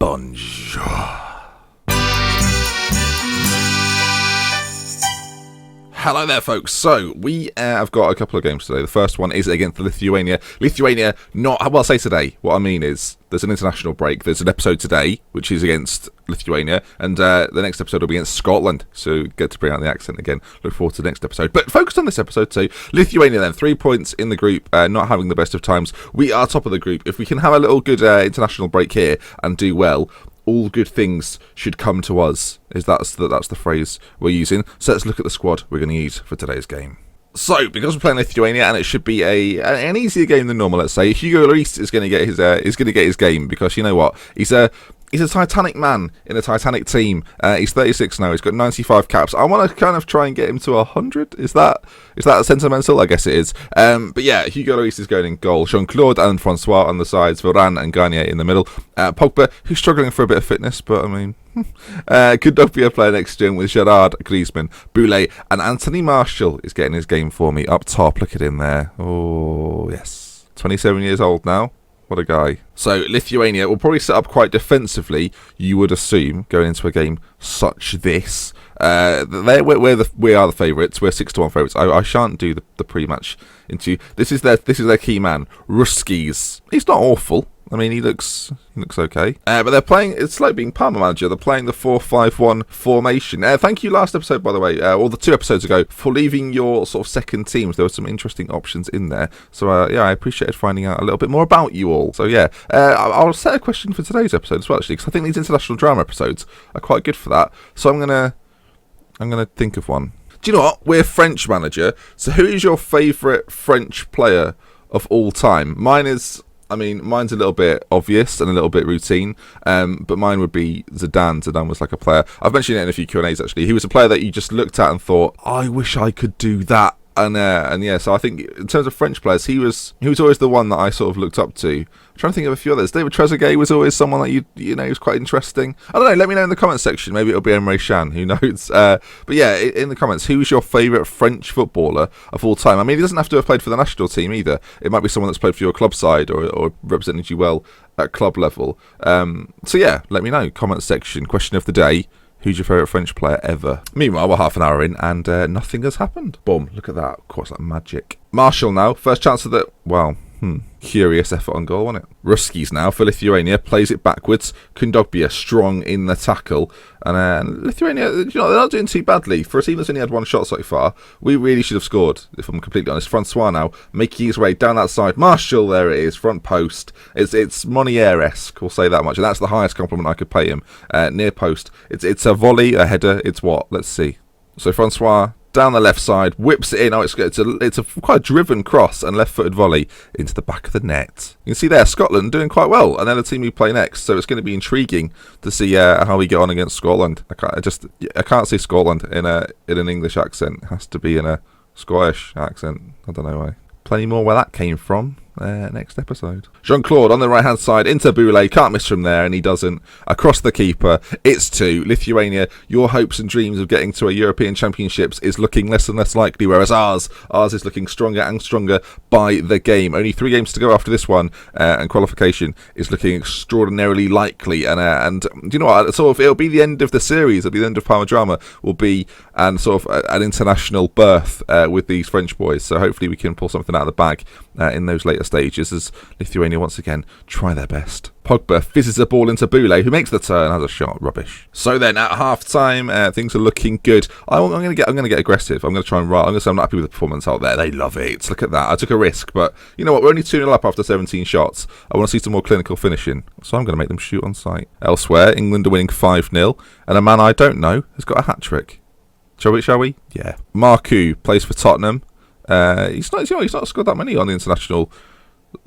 Bonjour. Hello there, folks. So, we have got a couple of games today. The first one is against Lithuania. Lithuania, I'll say today. What I mean is, there's an international break. There's an episode today, which is against Lithuania, and the next episode will be against Scotland. So, get to bring out the accent again. Look forward to the next episode. But focused on this episode too. Lithuania then, 3 points in the group, not having the best of times. We are top of the group. If we can have a little good international break here and do well, all good things should come to us. That's the phrase we're using. So let's look at the squad we're going to use for today's game. So, because we're playing Lithuania, and it should be an easier game than normal, let's say, Hugo is going to get his game, because you know what, he's a Titanic man in a Titanic team. He's 36 now. He's got 95 caps. I want to kind of try and get him to 100. Is that sentimental? I guess it is. But yeah, Hugo Lloris is going in goal. Jean-Claude and Francois on the sides. Varane and Garnier in the middle. Pogba, who's struggling for a bit of fitness, but I mean, could be a player next to him with Gerrard, Griezmann, Boulay, and Anthony Martial is getting his game for me up top. Look at him there. Oh yes, 27 years old now. What a guy. So, Lithuania will probably set up quite defensively, you would assume, going into a game such this. We are the favourites. We're 6-1 favourites. I shan't do the pre-match interview. This is their key man, Ruskis. He's not awful. I mean, he looks okay. But they're playing, it's like being Parma manager. They're playing the 4-5-1 formation. Thank you last episode, by the way, or the 2 episodes ago, for leaving your sort of second teams. There were some interesting options in there. So, yeah, I appreciated finding out a little bit more about you all. So, yeah, I'll set a question for today's episode as well, actually, because I think these international drama episodes are quite good for that. So I'm gonna think of one. Do you know what? We're French manager. So who is your favourite French player of all time? Mine's a little bit obvious and a little bit routine, but mine would be Zidane. Zidane was like a player. I've mentioned it in a few Q&As, actually. He was a player that you just looked at and thought, I wish I could do that. And yeah, so I think in terms of French players, he was always the one that I sort of looked up to. I'm trying to think of a few others. David Trezeguet was always someone that you know he was quite interesting. I don't know. Let me know in the comments section. Maybe it'll be Emre Can. Who knows? But yeah, in the comments, who's your favourite French footballer of all time? I mean, he doesn't have to have played for the national team either. It might be someone that's played for your club side or represented you well at club level. So yeah, let me know. Comment section. Question of the day. Who's your favourite French player ever? Meanwhile, we're half an hour in and nothing has happened. Boom, look at that. Of course, like magic. Martial now. First chance of the... Well, curious effort on goal, wasn't it? Ruskis now for Lithuania. Plays it backwards. Kondogbia strong in the tackle. And Lithuania, they're not doing too badly. For a team that's only had 1 shot so far, we really should have scored, if I'm completely honest. Francois now, making his way down that side. Martial, there it is, front post. It's Monier-esque, we'll say that much. And that's the highest compliment I could pay him. Near post. It's a volley, a header. It's what? Let's see. So Francois... down the left side, whips it in. Oh, it's a quite driven cross and left-footed volley into the back of the net. You can see there, Scotland doing quite well, and then the team we play next. So it's going to be intriguing to see how we get on against Scotland. I can't see Scotland in an English accent. It has to be in a Scottish accent. I don't know why. Plenty more where that came from. Next episode. Jean-Claude on the right hand side into Boulay, can't miss from there, and he doesn't. Across the keeper, it's 2. Lithuania, your hopes and dreams of getting to a European Championships is looking less and less likely, whereas ours is looking stronger and stronger by the game. Only 3 games to go after this one, and qualification is looking extraordinarily likely. And you know what? Sort of, it'll be the end of the series. At the end of Parma Drama will be and sort of an international birth with these French boys. So hopefully we can pull something out of the bag in those later stages as Lithuania once again try their best. Pogba fizzes a ball into Boulay, who makes the turn, has a shot. Rubbish. So then at half time, things are looking good. I'm going to get aggressive. I'm going to try and I'm going to say I'm not happy with the performance out there. They love it. Look at that. I took a risk, but you know what? We're only 2-0 up after 17 shots. I want to see some more clinical finishing, so I'm going to make them shoot on sight. Elsewhere, England are winning 5-0, and a man I don't know has got a hat trick. Shall we? Yeah. Marku plays for Tottenham. He's not scored that many on the international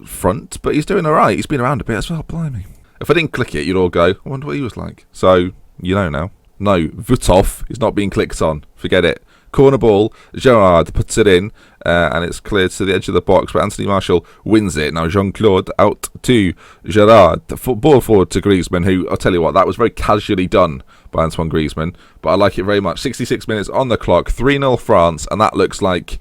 front, but he's doing alright. He's been around a bit as well. Blimey. If I didn't click it, you'd all go, I wonder what he was like. So, you know now. No, Vutov is not being clicked on. Forget it. Corner ball, Gerrard puts it in, and it's cleared to the edge of the box, but Anthony Martial wins it. Now Jean-Claude out to Gerrard, ball forward to Griezmann, who, I'll tell you what, that was very casually done by Antoine Griezmann, but I like it very much. 66 minutes on the clock, 3-0 France, and that looks like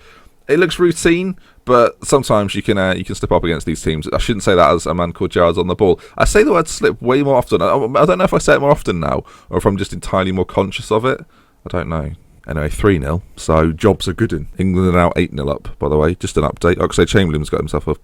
it looks routine, but sometimes you can slip up against these teams. I shouldn't say that as a man called Jared's on the ball. I say the word slip way more often. I don't know if I say it more often now, or if I'm just entirely more conscious of it. I don't know. Anyway, 3-0, so jobs are good in. England are now 8-0 up, by the way. Just an update. Oxlade-Chamberlain's got himself a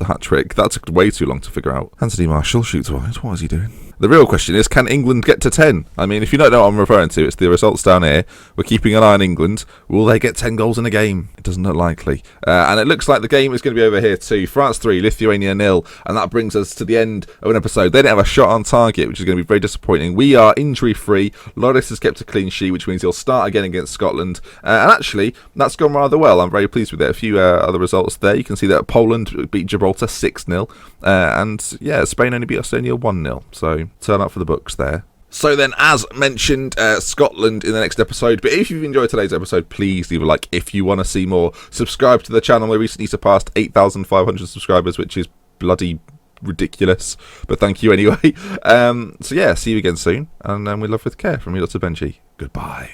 hat-trick. That took way too long to figure out. Anthony Marshall shoots wide. What is he doing? The real question is, can England get to 10? I mean, if you don't know what I'm referring to, it's the results down here. We're keeping an eye on England. Will they get 10 goals in a game? It doesn't look likely. And it looks like the game is going to be over here too. France 3, Lithuania 0. And that brings us to the end of an episode. They didn't have a shot on target, which is going to be very disappointing. We are injury-free. Loris has kept a clean sheet, which means he'll start again against Scotland. And actually, that's gone rather well. I'm very pleased with it. A few other results there. You can see that Poland beat Gibraltar 6-0. And yeah, Spain only beat Estonia 1-0. So turn up for the books there. So then, as mentioned, Scotland in the next episode. But if you've enjoyed today's episode, please leave a like. If you want to see more, subscribe to the channel. We recently surpassed 8,500 subscribers, which is bloody ridiculous. But thank you anyway. So yeah, see you again soon. And we love with care from me, Dr. Benji. Goodbye.